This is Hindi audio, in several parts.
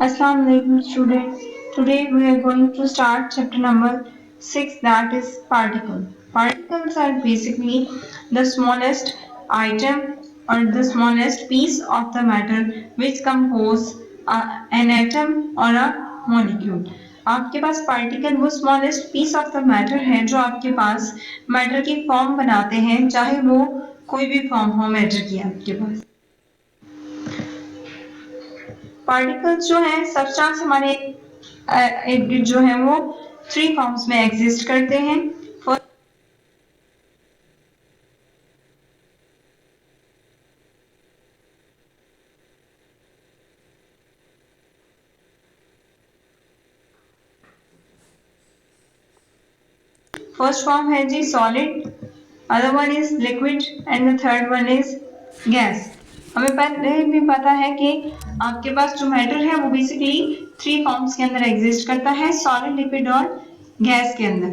Assalamu alaikum students. Today we are going to start chapter number 6, that is particle. Particles are basically the smallest item or the smallest piece of the matter which compose an atom or a molecule. आपके पास पार्टिकल वो smallest piece of the matter है जो आपके पास मैटर की फॉर्म बनाते हैं, चाहे वो कोई भी फॉर्म हो मैटर की आपके पास। पार्टिकल्स जो हैं सब्सटेंस हमारे जो है वो थ्री फॉर्म्स में एग्जिस्ट करते हैं। फर्स्ट फॉर्म है जी solid, other one is liquid and the third one is gas. हमें पहले भी पता है कि आपके पास जो मैटर है वो बेसिकली थ्री फॉर्म्स के अंदर एग्जिस्ट करता है, सॉलिड, लिक्विड और गैस के अंदर।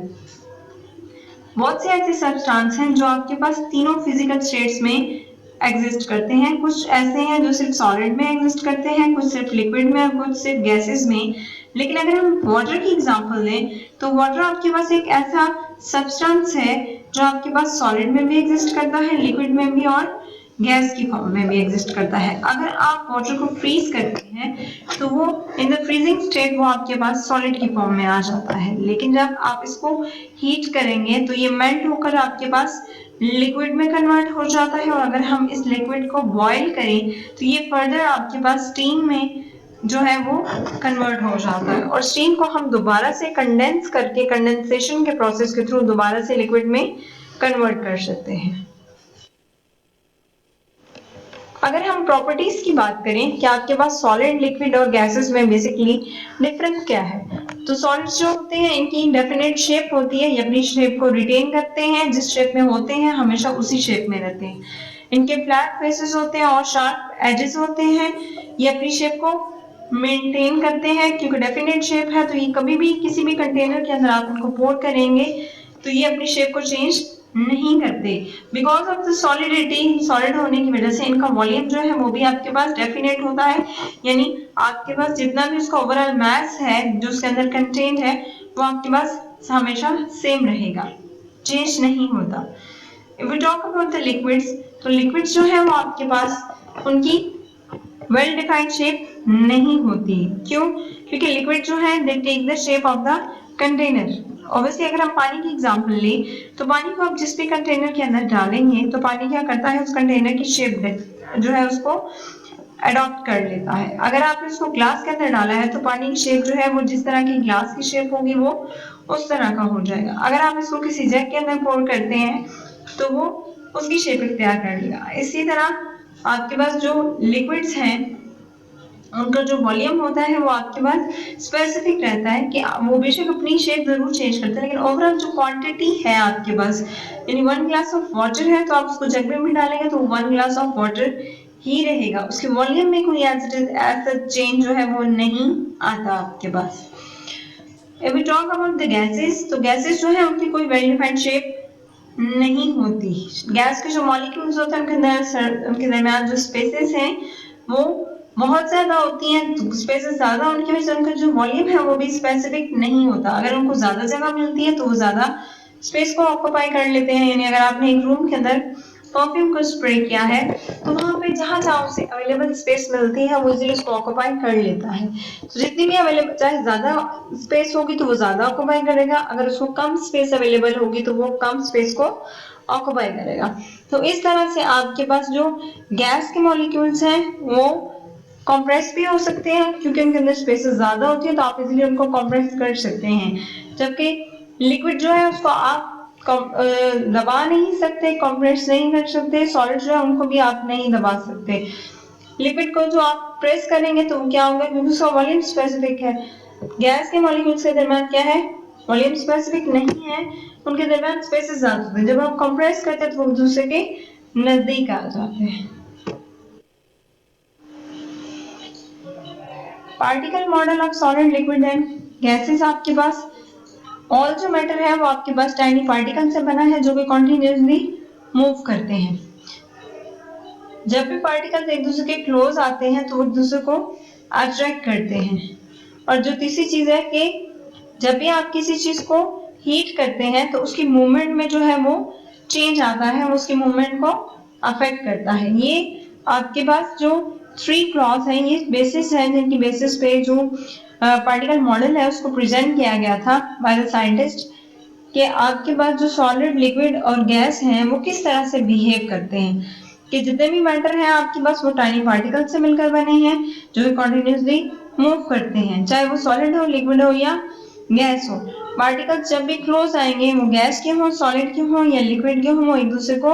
बहुत से ऐसे सब्सटेंस हैं जो आपके पास तीनों फिजिकल स्टेट्स में एग्जिस्ट करते हैं। कुछ ऐसे हैं जो सिर्फ सॉलिड में एग्जिस्ट करते हैं, कुछ सिर्फ लिक्विड में और कुछ सिर्फ गैसेस में। लेकिन अगर हम वाटर की एग्जांपल लें तो वाटर आपके पास एक ऐसा सब्सटेंस है जो आपके पास सॉलिड में भी एग्जिस्ट करता है, लिक्विड में भी और गैस की फॉर्म में भी एग्जिस्ट करता है। अगर आप वाटर को फ्रीज करते हैं तो वो इन द फ्रीजिंग स्टेट वो आपके पास सॉलिड की फॉर्म में आ जाता है, लेकिन जब आप इसको हीट करेंगे तो ये मेल्ट होकर आपके पास लिक्विड में कन्वर्ट हो जाता है। और अगर हम इस लिक्विड को बॉईल करें तो ये फर्दर आपके पास स्टीम में जो है वो कन्वर्ट हो जाता है, और स्टीम को हम दोबारा से कंडेंस करके कंडेंसेशन के प्रोसेस के थ्रू दोबारा से लिक्विड में कन्वर्ट कर सकते हैं। अगर हम प्रॉपर्टीज की बात करें कि आपके पास सॉलिड, लिक्विड और गैसेस में बेसिकली डिफरेंस क्या है, तो सॉलिड्स जो होते हैं इनकी डेफिनेट शेप होती है, ये अपनी शेप को रिटेन करते हैं, जिस शेप में होते हैं हमेशा उसी शेप में रहते हैं। इनके फ्लैट फेसेस होते हैं और शार्प एजेस होते हैं, ये अपनी शेप को मेंटेन करते हैं क्योंकि डेफिनेट शेप है, तो ये कभी भी किसी भी कंटेनर के अंदर आप उनको पोर करेंगे तो ये अपनी शेप को चेंज नहीं करते। Because of the solidity, solid होने की वजह से इनका वॉल्यूम जो है वो भी आपके पास डेफिनेट होता है, यानी आपके पास जितना भी उसका ओवरऑल मास है जो उसके अंदर कंटेंट है वो आपके पास हमेशा सेम रहेगा, चेंज नहीं होता। If we talk about the liquids, तो लिक्विड्स जो है वो आपके पास उनकी वेल डिफाइंड शेप नहीं होती। क्यों? क्योंकि लिक्विड जो है they take the shape of the container. Obviously अगर हम पानी की एग्जांपल लें तो पानी को आप जिस भी कंटेनर के अंदर डालेंगे तो पानी क्या करता है, उस कंटेनर की शेप जो है उसको अडॉप्ट कर लेता है। अगर आपने इसको ग्लास के अंदर डाला है तो पानी की शेप जो है वो जिस तरह की ग्लास की शेप होगी वो उस तरह का हो जाएगा। अगर आप इसको किसी जग के अंदर पोर करते हैं तो वो उसकी शेप इख्तियार कर लेगा। इसी तरह आपके पास जो लिक्विड्स हैं उनका जो वॉल्यूम होता है वो आपके पास स्पेसिफिक रहता है कि वो बेशक अपनी शेप जरूर चेंज करते हैं, लेकिन ओवरऑल जो क्वांटिटी है आपके पास, यानी 1 ग्लास ऑफ वाटर है तो आप उसको जग में भी डालेंगे तो 1 ग्लास ऑफ वाटर ही रहेगा, उसके वॉल्यूम में कोई ऐसा चेंज जो है वो नहीं आता आपके पास। If we talk about the gases, तो गैसेस जो है उनकी कोई वेल डिफाइंड शेप नहीं होती। गैस के जो मॉलिक्यूल्स होते हैं उनके दरमियान जो स्पेसेस हैं वो बहुत ज्यादा होती हैं, स्पेसेस ज्यादा होने की वजह से उनका जो वॉल्यूम है वो भी स्पेसिफिक नहीं होता। अगर उनको ज्यादा जगह मिलती है तो वो ज्यादा स्पेस को ऑक्यूपाई कर लेते हैं, यानी अगर आपने एक रूम के अंदर परफ्यूम को स्प्रे किया है तो वहां पे जहां जहां उसे अवेलेबल स्पेस मिलती है वो इजीली उसको ऑक्यूपाई कर लेता है। तो जितनी भी अवेलेबल, चाहे ज्यादा स्पेस होगी तो वो ज्यादा ऑक्यूपाई करेगा, अगर उसको कम स्पेस अवेलेबल होगी तो वो कम स्पेस को ऑक्यूपाई करेगा। तो इस तरह से आपके पास जो गैस के मॉलिक्यूल्स हैं वो कॉम्प्रेस भी हो सकते हैं क्योंकि उनके अंदर स्पेसेस ज्यादा होती है तो आप इजीली उनको कॉम्प्रेस कर सकते हैं, जबकि लिक्विड जो है उसको आप दबा नहीं सकते, कॉम्प्रेस नहीं कर सकते। सॉलिड जो है उनको भी आप नहीं दबा सकते। लिक्विड को जो आप प्रेस करेंगे तो क्या होगा, क्योंकि उसका वॉल्यूम स्पेसिफिक है। गैस के मॉलिक्यूल्स के दरमियान क्या है, वॉल्यूम स्पेसिफिक नहीं है, उनके दरमियान स्पेसेस ज्यादा होते हैं। जब आप कंप्रेस करते हैं तो वो एक दूसरे के नजदीक आ जाते हैं। Particle model of solid, liquid and gases, आपके पास ऑल जो मैटर है वो आपके पास टाइनी पार्टिकल से बना है जो कि कॉन्टिन्यूसली मूव करते हैं। जब भी पार्टिकल्स एक दूसरे के क्लोज आते हैं तो वो एक दूसरे को अट्रैक्ट करते हैं। और जो तीसरी चीज है कि जब भी आप किसी चीज को हीट करते हैं तो उसकी मूवमेंट में जो है वो चेंज आता है, वो उसकी मूवमेंट को अफेक्ट करता है। ये आपके पास जो 3 क्लॉज है, ये बेसिस है जिनकी बेसिस पे जो पार्टिकल मॉडल है उसको प्रेजेंट किया गया था बाय द साइंटिस्ट, कि आपके पास जो सॉलिड, लिक्विड और गैस हैं वो किस तरह से बिहेव करते हैं। कि जितने भी मैटर हैं आपके पास वो टाइनी पार्टिकल से मिलकर बने हैं जो कि कॉन्टिन्यूसली मूव करते हैं, चाहे वो सॉलिड हो, लिक्विड हो या गैस हो। पार्टिकल्स जब भी क्लोज आएंगे, वो गैस के हों, सॉलिड के हों या लिक्विड के हों, वो एक दूसरे को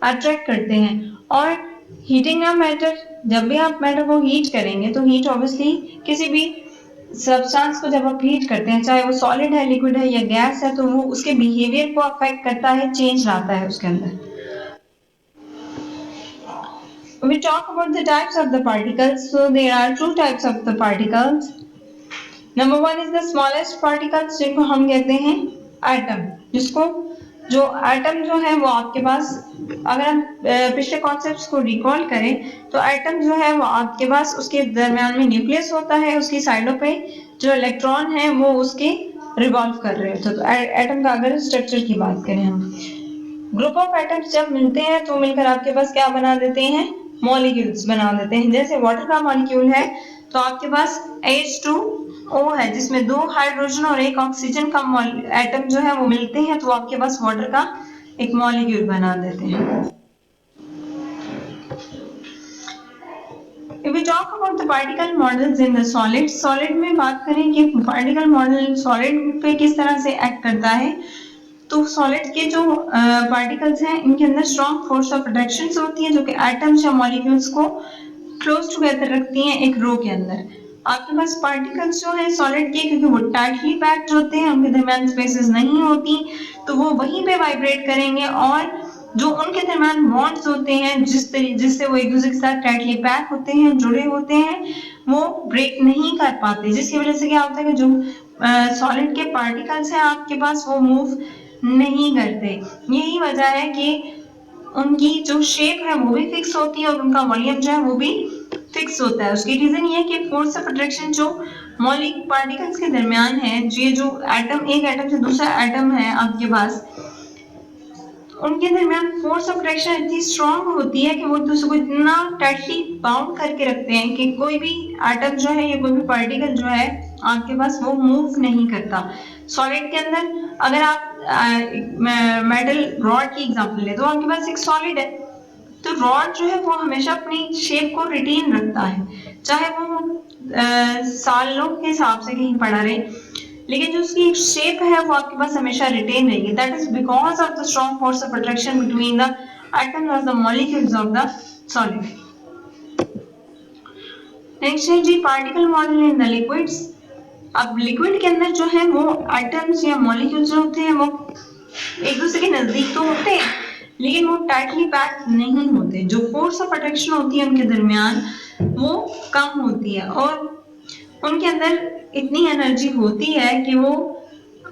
अट्रैक्ट करते हैं। और हीटिंग ऑफ मैटर, जब भी आप मैटर को हीट करेंगे तो हीट ऑब्वियसली किसी भी सब्सटेंस को जब आप हीट करते हैं, चाहे वो सॉलिड है, लिक्विड है या गैस है, तो वो उसके बिहेवियर को अफेक्ट करता है, चेंज लाता है उसके अंदर। We talk about the types of the particles. So there are 2 types of the particles. Number 1 is the smallest particles, जिनको हम कहते हैं एटम। जिसको जो एटम जो है वो आपके पास, अगर हम पिछले कॉन्सेप्ट्स को रिकॉल करें तो एटम जो है वो आपके पास उसके दरमियान में न्यूक्लियस होता है, उसकी साइडों पे जो इलेक्ट्रॉन है वो उसके रिवॉल्व कर रहे होते हैं। तो एटम का अगर स्ट्रक्चर की बात करें हम, ग्रुप ऑफ एटम्स जब मिलते हैं तो मिलकर आपके पास क्या बना देते हैं, मॉलिक्यूल्स बना देते हैं। जैसे वाटर का मॉलिक्यूल है तो आपके पास H2O है जिसमें 2 हाइड्रोजन और 1 ऑक्सीजन का एटम जो है वो मिलते हैं, तो आपके पास वाटर का एक मॉलिक्यूल बना देते हैं। If we talk about the particle models in the solid, solid में बात करें कि particle model solid पे किस तरह से एक्ट करता है, तो सॉलिड के जो पार्टिकल्स हैं इनके अंदर स्ट्रॉन्ग फोर्स ऑफ अट्रैक्शन होती है जो कि एटम्स या मॉलिक्यूल्स को क्लोज टुगेदर रखती हैं एक रो के अंदर। आपके पास पार्टिकल्स जो हैं सॉलिड के, क्योंकि वो टाइटली पैक्ड होते हैं, उनके दरमियान स्पेसेस नहीं होती, तो वो वहीं पे वाइब्रेट करेंगे और जो उनके दरमियान बॉन्ड्स होते हैं जिससे वो एक दूसरे के साथ टाइटली पैक होते हैं, जुड़े होते हैं, वो ब्रेक नहीं कर पाते, जिसकी वजह से क्या होता है कि जो सॉलिड के पार्टिकल्स हैं आपके पास वो मूव नहीं करते। यही वजह है कि उनकी जो शेप है वो भी फिक्स होती है और उनका वॉल्यूम जो है वो भी फिक्स होता है। उसकी रीजन ये है कि फोर्स ऑफ अट्रैक्शन जो मॉलिक्यूल पार्टिकल्स के दरमियान है, ये जो एटम, एक एटम से दूसरा एटम है आपके पास, उनके दरमियान फोर्स ऑफ अट्रैक्शन इतनी स्ट्रांग होती है कि वो एक दूसरे को इतना टाइटली बाउंड करके रखते हैं कि कोई भी एटम जो है या कोई भी पार्टिकल जो है आपके पास वो मूव नहीं करता। सॉलिड के अंदर अगर आप मेटल रॉड की एग्जांपल ले तो आपके पास एक सॉलिड है, तो रॉड जो है वो हमेशा अपनी शेप को रिटेन रखता है, चाहे वो सालों के हिसाब से कहीं पड़ा रहे, लेकिन जो उसकी शेप है वो आपके पास हमेशा रिटेन रहेगी। That is because of the strong force of attraction between the atoms और the molecules of the solid. Next है जी particle model in the liquids. अब लिक्विड के अंदर जो है वो एटम्स या मॉलिक्यूल्स जो होते हैं वो एक दूसरे के नजदीक तो होते हैं लेकिन वो टाइटली पैक नहीं होते। जो फोर्स ऑफ अट्रैक्शन होती है उनके दरमियान वो कम होती है और उनके अंदर इतनी एनर्जी होती है कि वो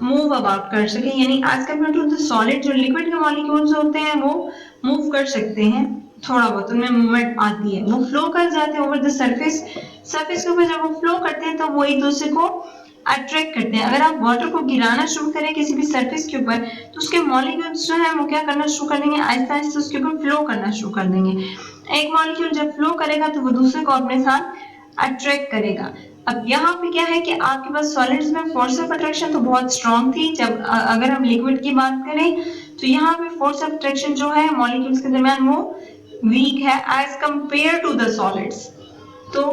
मूव अबाउट कर सके, यानी as compare to the solid जो लिक्विड के मॉलिक्यूल्स होते हैं वो मूव कर सकते हैं, थोड़ा बहुत उनमें मूवमेंट आती है, वो फ्लो कर जाते हैं ओवर द सरफेस। सरफेस के ऊपर जब वो फ्लो करते हैं तो वो एक दूसरे को अट्रैक्ट करते हैं। अगर आप वाटर को गिराना शुरू करें किसी भी सरफेस के ऊपर तो उसके मॉलिक्यूल्स जो है वो क्या करना शुरू कर देंगे, आहिस्ता आहिस्ता उसके ऊपर फ्लो करना शुरू कर देंगे। एक मॉलिक्यूल जब फ्लो करेगा तो वो दूसरे को अपने साथ अट्रैक्ट करेगा। अब यहाँ पे क्या है कि आपके पास सॉलिड्स में फोर्स ऑफ अट्रैक्शन तो बहुत स्ट्रॉन्ग थी, जब अगर हम लिक्विड की बात करें तो यहाँ पे फोर्स ऑफ अट्रैक्शन जो है मॉलिक्यूल्स के दरमियान वो वीक है as compare to the solids. तो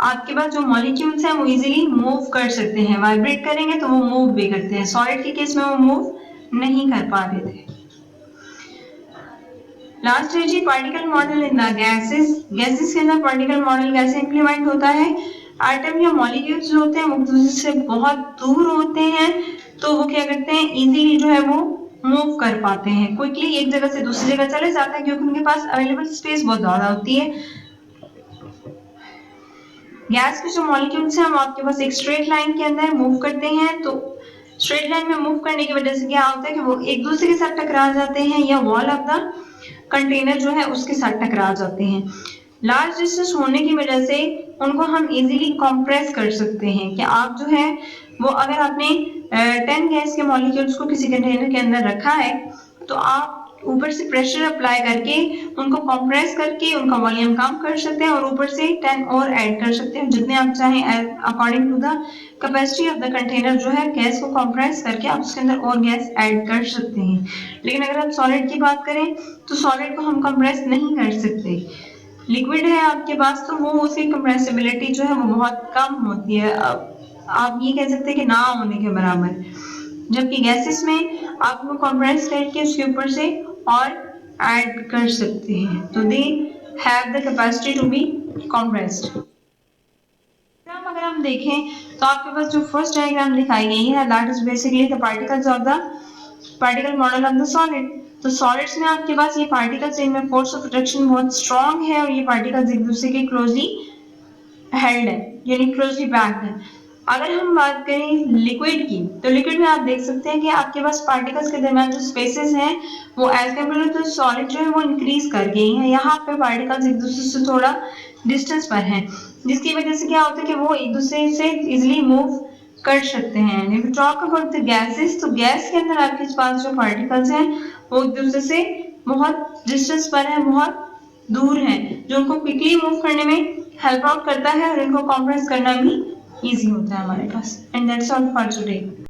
आपके पास जो मॉलिक्यूल्स हैं वो इजीली मूव कर सकते हैं, वाइब्रेट करेंगे तो वो मूव भी करते हैं। सॉलिड के केस में वो मूव नहीं कर पा रहे थे। लास्ट है जी particle model in the gases. Gases के अंदर पार्टिकल मॉडल कैसे इंप्लीमेंट होता है, एटम या मॉलिक्यूल्स जो होते हैं वो दूसरे से बहुत दूर होते हैं तो वो क्या करते हैं, इजीली जो है वो मूव कर पाते हैं, क्विकली एक जगह से दूसरी जगह चले जाते हैं क्योंकि उनके पास अवेलेबल स्पेस बहुत ज्यादा होती है। गैस के जो मॉलिक्यूल्स हैं वो आपके पास एक स्ट्रेट लाइन के अंदर मूव करते हैं, तो स्ट्रेट लाइन में मूव करने की वजह से क्या होता है कि वो एक दूसरे के साथ टकरा जाते हैं या वॉल ऑफ द कंटेनर जो है उसके साथ टकरा जाते हैं। लार्ज डिस्टेंस होने की वजह से उनको हम इजीली कंप्रेस कर सकते हैं कि आप जो है वो अगर आपने 10 गैस के मॉलिक्यूल्स को किसी कंटेनर के अंदर रखा है तो आप ऊपर से प्रेशर अप्लाई करके उनको कंप्रेस करके उनका वॉल्यूम कम कर सकते हैं और ऊपर से 10 और ऐड कर सकते हैं जितने आप चाहें according to the capacity of the container जो है गैस को कंप्रेस करके आप उसके अंदर और गैस ऐड कर सकते हैं। लेकिन अगर हम सॉलिड की बात करें तो सॉलिड को हम कंप्रेस नहीं कर सकते। लिक्विड है आपके पास तो वो उसकी कंप्रेसिबिलिटी जो है वो बहुत कम होती है, आप ये कह सकते हैं कि ना होने के बराबर। जबकि गैसेस में आप वो कंप्रेस करके उसके ऊपर से और ऐड कर सकते हैं तो they have the capacity to be compressed. अगर हम देखें तो आपके पास जो फर्स्ट डायग्राम दिखाई गई है that is basically the particles of the particle model of the solid. तो सॉलिड्स में आपके पास ये पार्टिकल्स इनमें फोर्स ऑफ अट्रैक्शन बहुत स्ट्रांग है और ये पार्टिकल्स एक दूसरे के क्लोजली हेल्ड है यानी क्लोजली पैक्ड है। अगर हम बात करें लिक्विड की तो लिक्विड में आप देख सकते हैं कि आपके पास पार्टिकल्स के दरमियान जो स्पेसेस हैं वो एज कम्पेयर टू सॉलिड जो है वो इंक्रीज कर गई हैं। यहाँ पे पार्टिकल्स एक दूसरे से थोड़ा डिस्टेंस पर हैं जिसकी वजह से क्या होता है कि वो एक दूसरे से इजिली मूव कर सकते हैं। If you talk about the gases तो गैस के अंदर आपके पास जो पार्टिकल्स हैं वो एक दूसरे से बहुत डिस्टेंस पर है, बहुत दूर है, जो उनको क्विकली मूव करने में हेल्प आउट करता है और इनको कंप्रेस करना भी इजी होता है हमारे पास। And that's all for today.